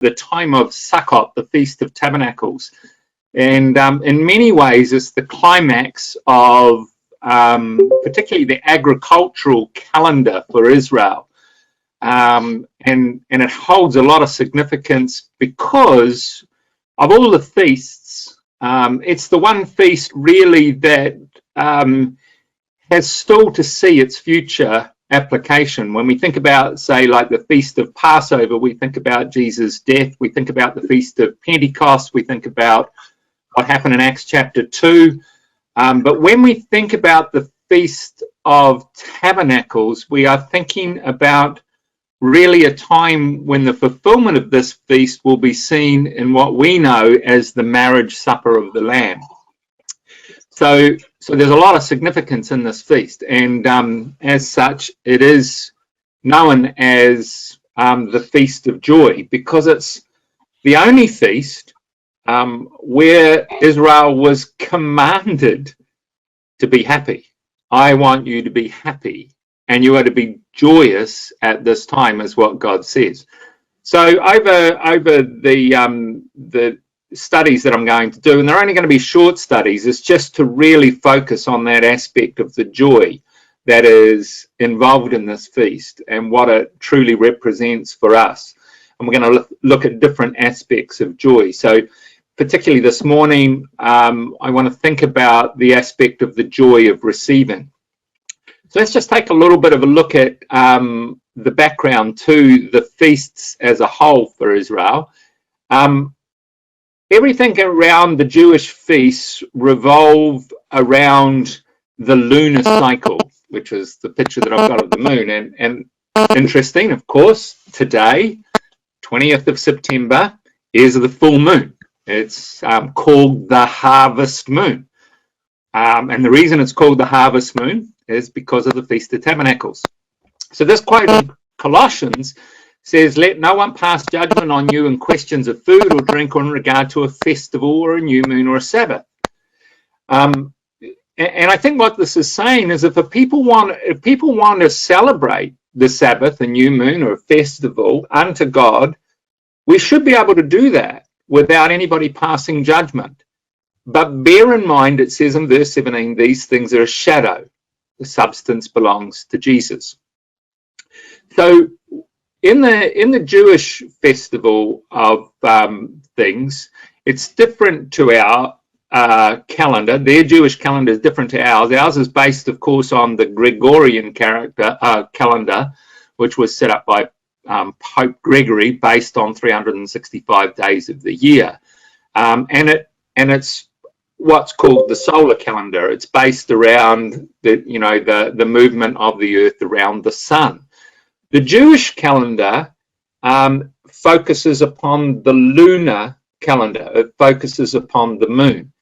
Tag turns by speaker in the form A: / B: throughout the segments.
A: the time of Sukkot, the Feast of Tabernacles. And in many ways, it's the climax of particularly the agricultural calendar for Israel. And it holds a lot of significance because of all the feasts. It's the one feast really that has still to see its future application. When we think about, say, like the Feast of Passover, we think about Jesus' death, we think about the Feast of Pentecost, we think about what happened in Acts chapter 2. But when we think about the Feast of Tabernacles, we are thinking about really a time when the fulfillment of this feast will be seen in what we know as the marriage supper of the Lamb. So there's a lot of significance in this feast, and as such, it is known as the Feast of Joy, because it's the only feast where Israel was commanded to be happy. I want you to be happy, and you are to be joyous at this time, is what God says. So over the studies that I'm going to do, and they're only going to be short studies, is just to really focus on that aspect of the joy that is involved in this feast and what it truly represents for us. And we're going to look at different aspects of joy. So particularly this morning, I want to think about the aspect of the joy of receiving. So let's just take a little bit of a look at the background to the feasts as a whole for Israel. Everything around the Jewish feasts revolve around the lunar cycle, which is the picture that I've got of the moon. And interesting, of course, today, 20th of September, is the full moon. It's called the harvest moon. And the reason it's called the harvest moon is because of the Feast of Tabernacles. So this quote in Colossians says, "Let no one pass judgment on you in questions of food or drink or in regard to a festival or a new moon or a Sabbath." And I think what this is saying is if people want to celebrate the Sabbath, a new moon or a festival unto God, we should be able to do that without anybody passing judgment. But bear in mind, it says in verse 17, these things are a shadow. The substance belongs to Jesus. So in the Jewish festival of things, it's different to our calendar. Their Jewish calendar is different to ours. Ours is based, of course, on the Gregorian calendar, which was set up by Pope Gregory, based on 365 days of the year, and it's what's called the solar calendar. It's based around the movement of the earth around the sun. The Jewish calendar focuses upon the lunar calendar. It focuses upon the moon.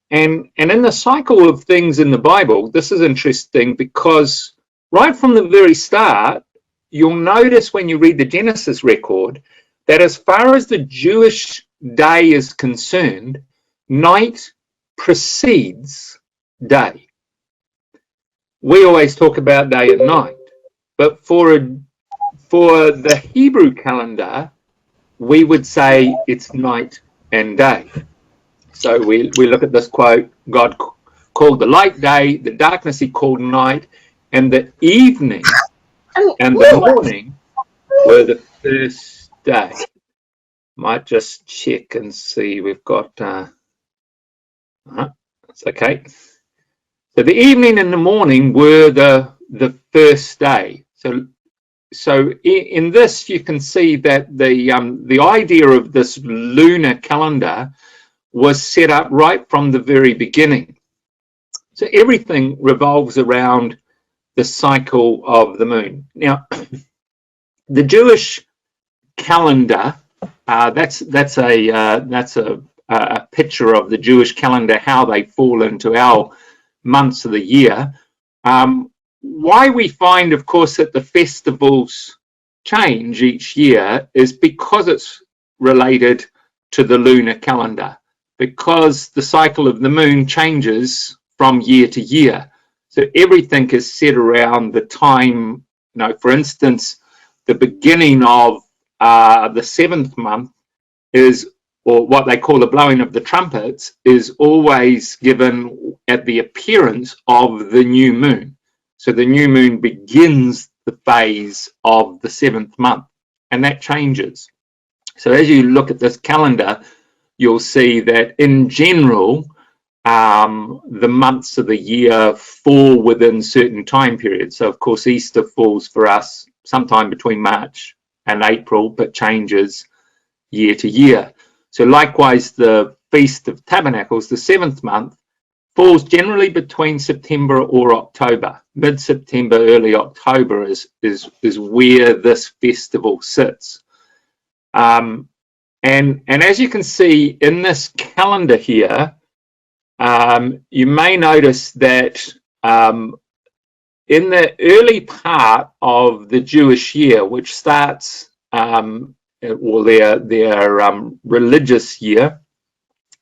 A: And in the cycle of things in the Bible, this is interesting because right from the very start, you'll notice when you read the Genesis record that as far as the Jewish day is concerned, night precedes day. We always talk about day and night, but for the Hebrew calendar, we would say it's night and day. So we look at this quote, God called the light day, the darkness he called night, and the evening and the morning were the first day. Might just check and see we've got, that's okay. So the evening and the morning were the first day. So in this, you can see that the idea of this lunar calendar was set up right from the very beginning. So everything revolves around the cycle of the moon. Now, the Jewish calendar, that's a picture of the Jewish calendar, how they fall into our months of the year. Why we find, of course, that the festivals change each year is because it's related to the lunar calendar, because the cycle of the moon changes from year to year. So everything is set around the time, for instance, the beginning of the 7th month is, or what they call the blowing of the trumpets, is always given at the appearance of the new moon. So the new moon begins the phase of the 7th month, and that changes. So as you look at this calendar, you'll see that in general, the months of the year fall within certain time periods. So of course, Easter falls for us sometime between March and April, but changes year to year. So likewise, the Feast of Tabernacles, the 7th month, falls generally between September or October. Mid-September, early October is where this festival sits. And as you can see in this calendar here, you may notice that in the early part of the Jewish year, which starts, or their religious year,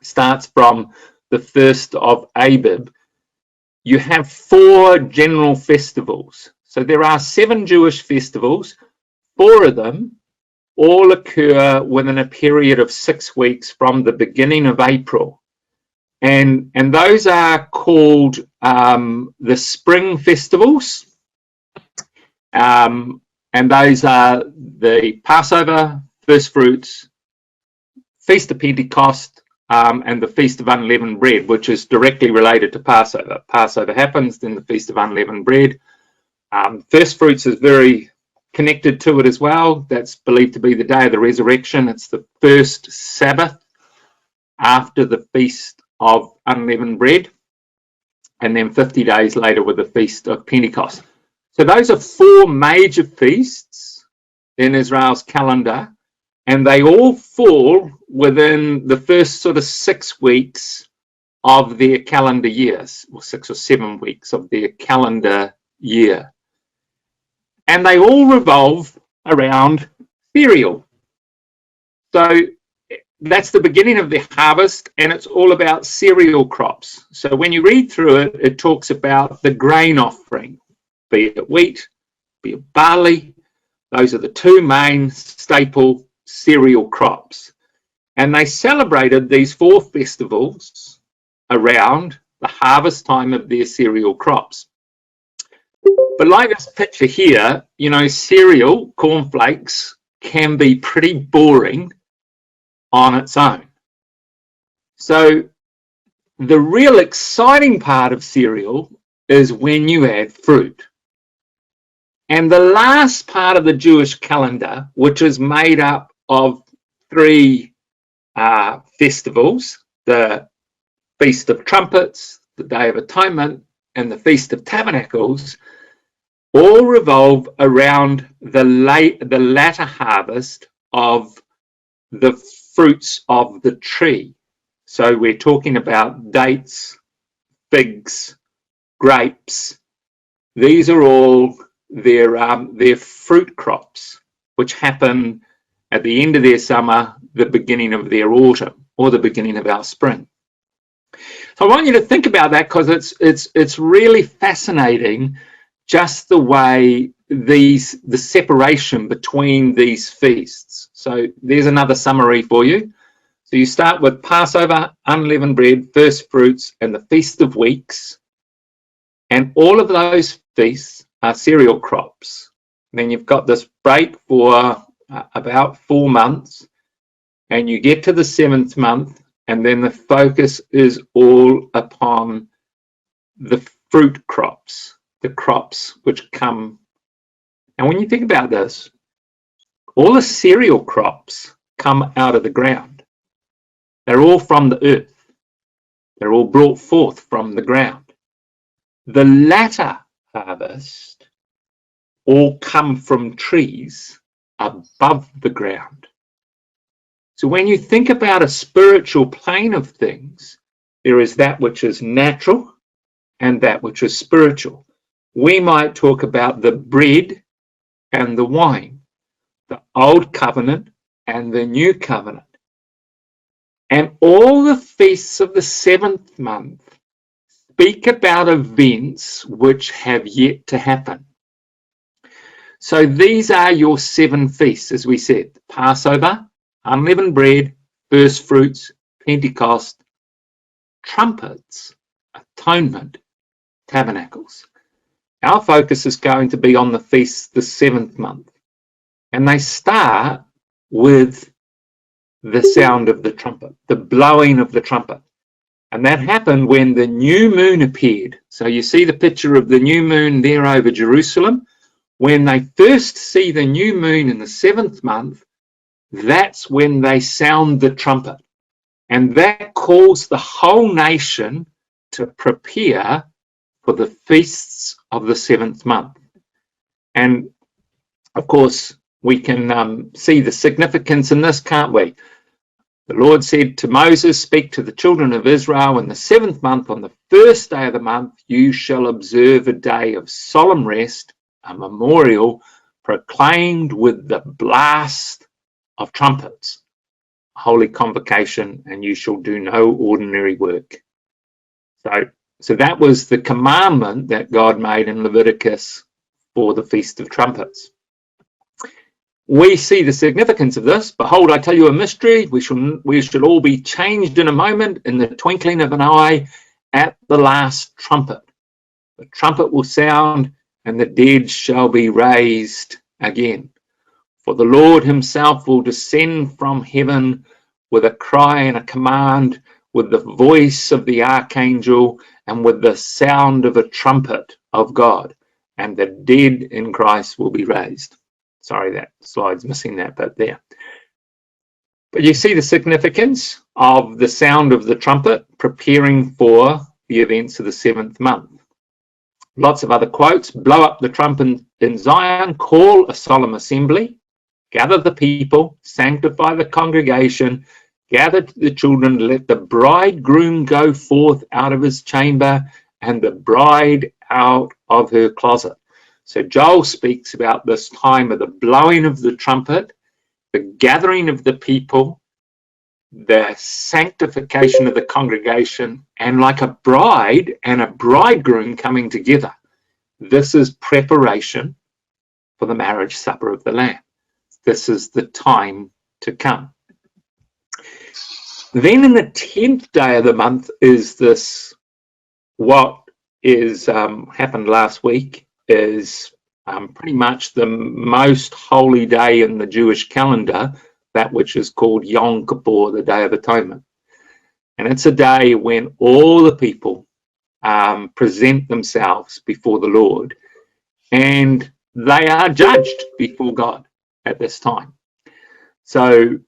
A: starts from the 1st of Abib, you have 4 general festivals. So there are 7 Jewish festivals. 4 of them all occur within a period of 6 weeks from the beginning of April. And those are called the spring festivals. And those are the Passover, First Fruits, Feast of Pentecost, and the Feast of Unleavened Bread, which is directly related to Passover. Passover happens, then the Feast of Unleavened Bread. First Fruits is very connected to it as well. That's believed to be the day of the resurrection. It's the first Sabbath after the Feast of Unleavened Bread, and then 50 days later with the Feast of Pentecost. So those are 4 major feasts in Israel's calendar, and they all fall within the first sort of 6 weeks of their calendar years, or 6 or 7 weeks of their calendar year. And they all revolve around cereal. So that's the beginning of the harvest, and it's all about cereal crops. So when you read through it, it talks about the grain offering, be it wheat, be it barley. Those are the 2 main staple cereal crops. And they celebrated these 4 festivals around the harvest time of their cereal crops. But like this picture here, you know, cereal, cornflakes, can be pretty boring on its own. So the real exciting part of cereal is when you add fruit. And the last part of the Jewish calendar, which is made up of 3 festivals, the Feast of Trumpets, the Day of Atonement, and the Feast of Tabernacles, all revolve around the latter harvest of the fruits of the tree. So we're talking about dates, figs, grapes. These are all their fruit crops, which happen at the end of their summer, the beginning of their autumn, or the beginning of our spring. So I want you to think about that, because it's really fascinating, just the way the separation between these feasts. So there's another summary for you. So you start with Passover, unleavened bread, first fruits, and the Feast of Weeks. And all of those feasts are cereal crops. Then you've got this break for about 4 months, and you get to the 7th month, and then the focus is all upon the fruit crops, the crops which come. And when you think about this, all the cereal crops come out of the ground. They're all from the earth. They're all brought forth from the ground. The latter harvest all come from trees above the ground. So when you think about a spiritual plane of things, there is that which is natural and that which is spiritual. We might talk about the bread and the wine, the old covenant and the new covenant. And all the feasts of the 7th month speak about events which have yet to happen. So these are your 7 feasts, as we said: Passover, unleavened bread, first fruits, Pentecost, trumpets, atonement, tabernacles. Our focus is going to be on the feasts the 7th month. And they start with the sound of the trumpet, the blowing of the trumpet. And that happened when the new moon appeared. So you see the picture of the new moon there over Jerusalem. When they first see the new moon in the 7th month, that's when they sound the trumpet. And that calls the whole nation to prepare for the feasts of the 7th month. And of course, we can see the significance in this, can't we? The Lord said to Moses, "Speak to the children of Israel in the 7th month, on the 1st day of the month, you shall observe a day of solemn rest, a memorial proclaimed with the blast of trumpets, a holy convocation, and you shall do no ordinary work." So that was the commandment that God made in Leviticus for the Feast of Trumpets. We see the significance of this. Behold, I tell you a mystery. We shall all be changed in a moment, in the twinkling of an eye, at the last trumpet. The trumpet will sound, and the dead shall be raised again. For the Lord himself will descend from heaven with a cry and a command, with the voice of the archangel, and with the sound of a trumpet of God, and the dead in Christ will be raised. Sorry, that slide's missing that bit there. But you see the significance of the sound of the trumpet preparing for the events of the 7th month. Lots of other quotes. Blow up the trumpet in Zion, call a solemn assembly, gather the people, sanctify the congregation, gather the children, let the bridegroom go forth out of his chamber, and the bride out of her closet. So Joel speaks about this time of the blowing of the trumpet, the gathering of the people, the sanctification of the congregation, and like a bride and a bridegroom coming together. This is preparation for the marriage supper of the Lamb. This is the time to come. Then in the 10th day of the month is this, what is happened last week, is pretty much the most holy day in the Jewish calendar, that which is called Yom Kippur, the Day of Atonement. And it's a day when all the people present themselves before the Lord, and they are judged before God at this time. So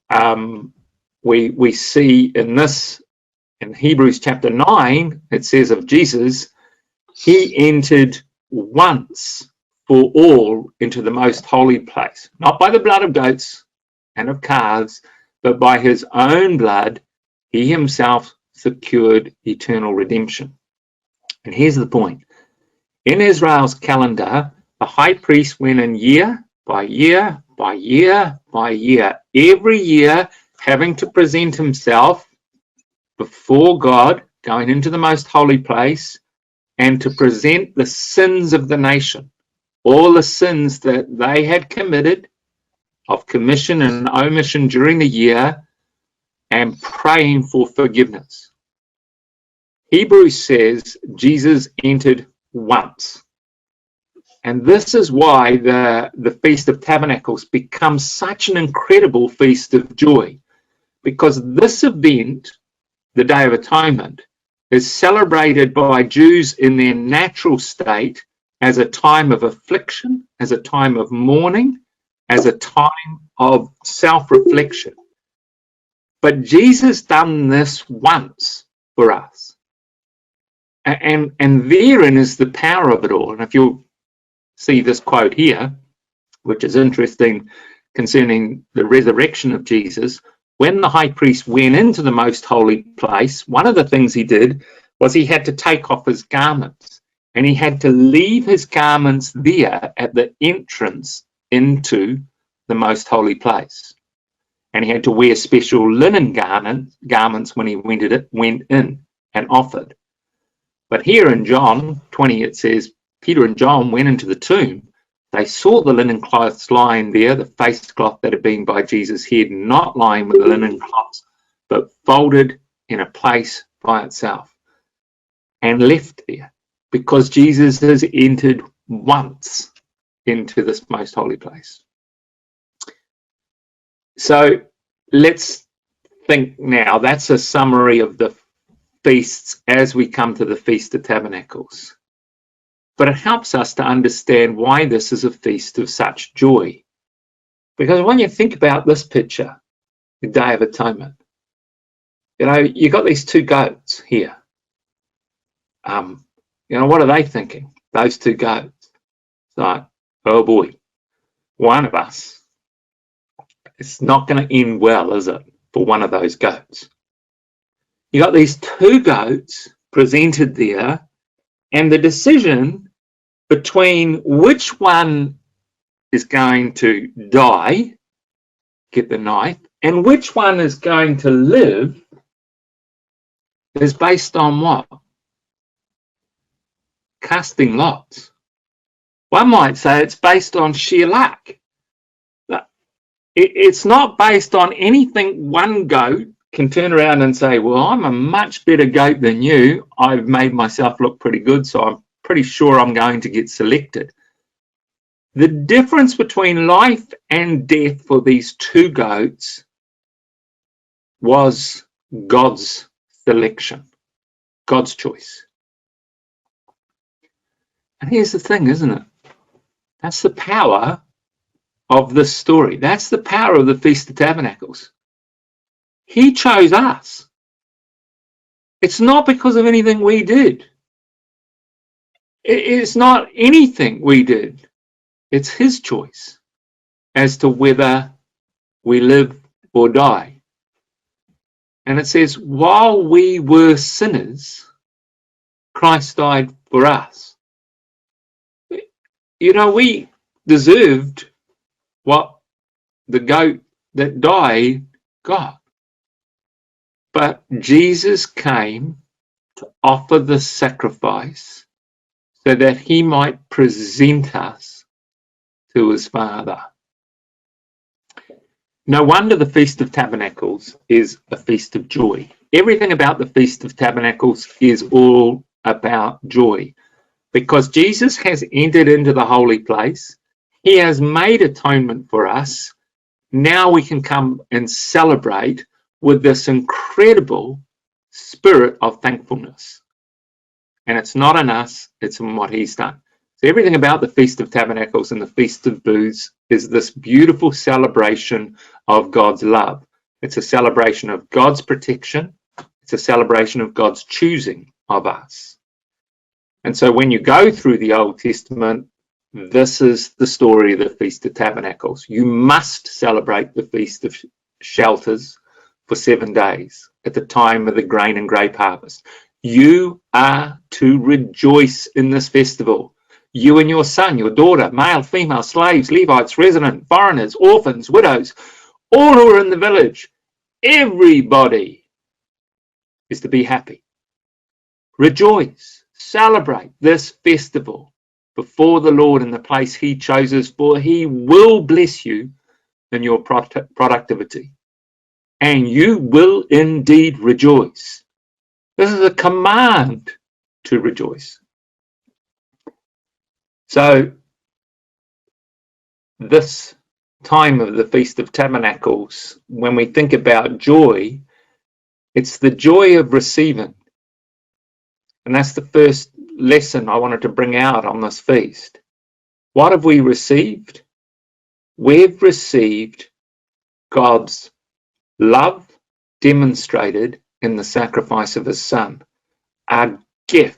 A: we see in Hebrews chapter 9, it says of Jesus, he entered once for all into the most holy place, not by the blood of goats and of calves, but by his own blood, he himself secured eternal redemption. And here's the point. In Israel's calendar, the high priest went in year by year by year by year, every year having to present himself before God, going into the most holy place, and to present the sins of the nation, all the sins that they had committed of commission and omission during the year, and praying for forgiveness. Hebrews says Jesus entered once. And this is why the Feast of Tabernacles becomes such an incredible feast of joy, because this event, the Day of Atonement, is celebrated by Jews in their natural state as a time of affliction, as a time of mourning, as a time of self-reflection. But Jesus done this once for us. And therein is the power of it all. And if you'll see this quote here, which is interesting concerning the resurrection of Jesus, when the high priest went into the most holy place, one of the things he did was he had to take off his garments, and he had to leave his garments there at the entrance into the most holy place. And he had to wear special linen garments when he went in and offered. But here in John 20, it says, Peter and John went into the tomb, They saw the linen cloths lying there, the face cloth that had been by Jesus' head, not lying with the linen cloths, but folded in a place by itself, and left there, because Jesus has entered once into this most holy place. So let's think now. That's a summary of the feasts as we come to the Feast of Tabernacles. But it helps us to understand why this is a feast of such joy. Because when you think about this picture, the Day of Atonement, you know, you've got these two goats here. You know, what are they thinking? Those two goats. It's like, oh boy, one of us, it's not going to end well, is it, for one of those goats? You got these two goats presented there, and the decision between which one is going to die, get the knife, and which one is going to live is based on what? Casting lots. One might say it's based on sheer luck. It's not based on anything one goat can turn around and say, well, I'm a much better goat than you. I've made myself look pretty good, so I'm pretty sure I'm going to get selected. The difference between life and death for these two goats was God's selection, God's choice. And here's the thing, isn't it? That's the power of this story. That's the power of the Feast of Tabernacles. He chose us. It's not because of anything we did. It's not anything we did. It's his choice as to whether we live or die. And it says, while we were sinners, Christ died for us. You know, we deserved what the goat that died got. But Jesus came to offer the sacrifice so that he might present us to his Father. No wonder the Feast of Tabernacles is a feast of joy. Everything about the Feast of Tabernacles is all about joy, because Jesus has entered into the holy place. He has made atonement for us. Now we can come and celebrate with this incredible spirit of thankfulness. And it's not in us, it's in what he's done. So everything about the Feast of Tabernacles and the Feast of Booths is this beautiful celebration of God's love. It's a celebration of God's protection. It's a celebration of God's choosing of us. And so when you go through the Old Testament, this is the story of the Feast of Tabernacles. You must celebrate the Feast of Shelters for 7 days at the time of the grain and grape harvest. You are to rejoice in this festival. You and your son, your daughter, male, female, slaves, Levites, resident, foreigners, orphans, widows, all who are in the village. Everybody is to be happy. Rejoice, celebrate this festival before the Lord in the place he chooses, for he will bless you in your productivity. And you will indeed rejoice. This is a command to rejoice. So, this time of the Feast of Tabernacles, when we think about joy, it's the joy of receiving. And that's the first lesson I wanted to bring out on this feast. What have we received? We've received God's love demonstrated in the sacrifice of his son, a gift.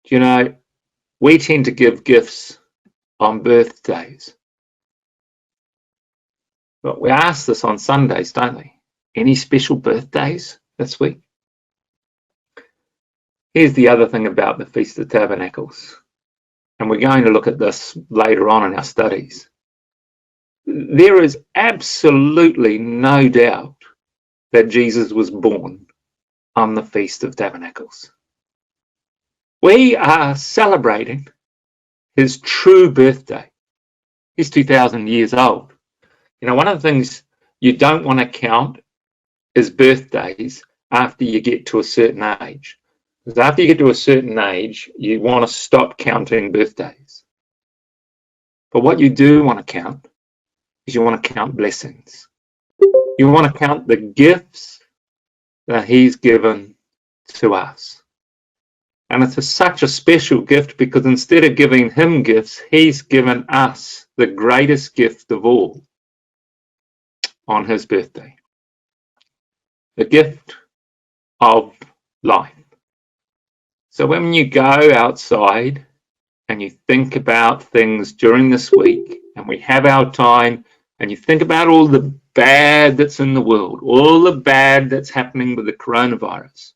A: You know, we tend to give gifts on birthdays, but we ask this on Sundays, don't we? Any special birthdays this week? Here's the other thing about the Feast of Tabernacles, and we're going to look at this later on in our studies. There is absolutely no doubt that Jesus was born on the Feast of Tabernacles. We are celebrating his true birthday. He's 2,000 years old. You know, one of the things you don't want to count is birthdays after you get to a certain age. Because after you get to a certain age, you want to stop counting birthdays. But what you do want to count is you want to count blessings. You want to count the gifts that he's given to us. And it's such a special gift because instead of giving him gifts, he's given us the greatest gift of all on his birthday. The gift of life. So when you go outside and you think about things during this week, and we have our time, and you think about all the bad that's in the world, all the bad that's happening with the coronavirus,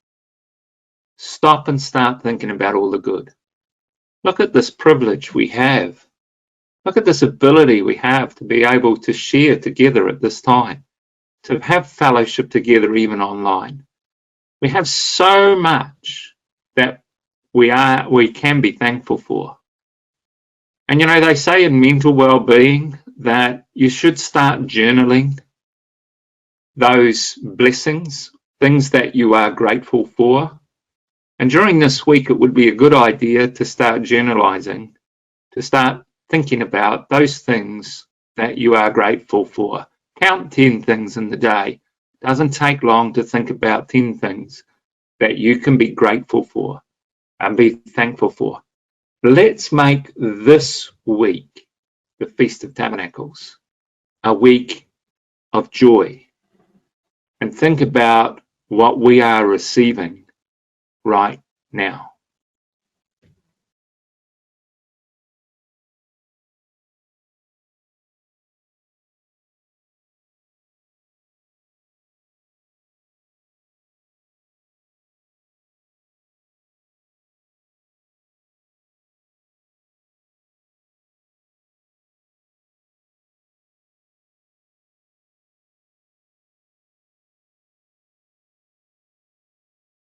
A: stop and start thinking about all the good. Look at this privilege we have. Look at this ability we have to be able to share together at this time, to have fellowship together even online. We have so much that we can be thankful for. And you know, they say in mental well-being that you should start journaling those blessings, things that you are grateful for. And during this week, it would be a good idea to start journalizing, to start thinking about those things that you are grateful for. Count 10 things in the day. It doesn't take long to think about 10 things that you can be grateful for and be thankful for. Let's make this week, the Feast of Tabernacles, a week of joy, and think about what we are receiving right now.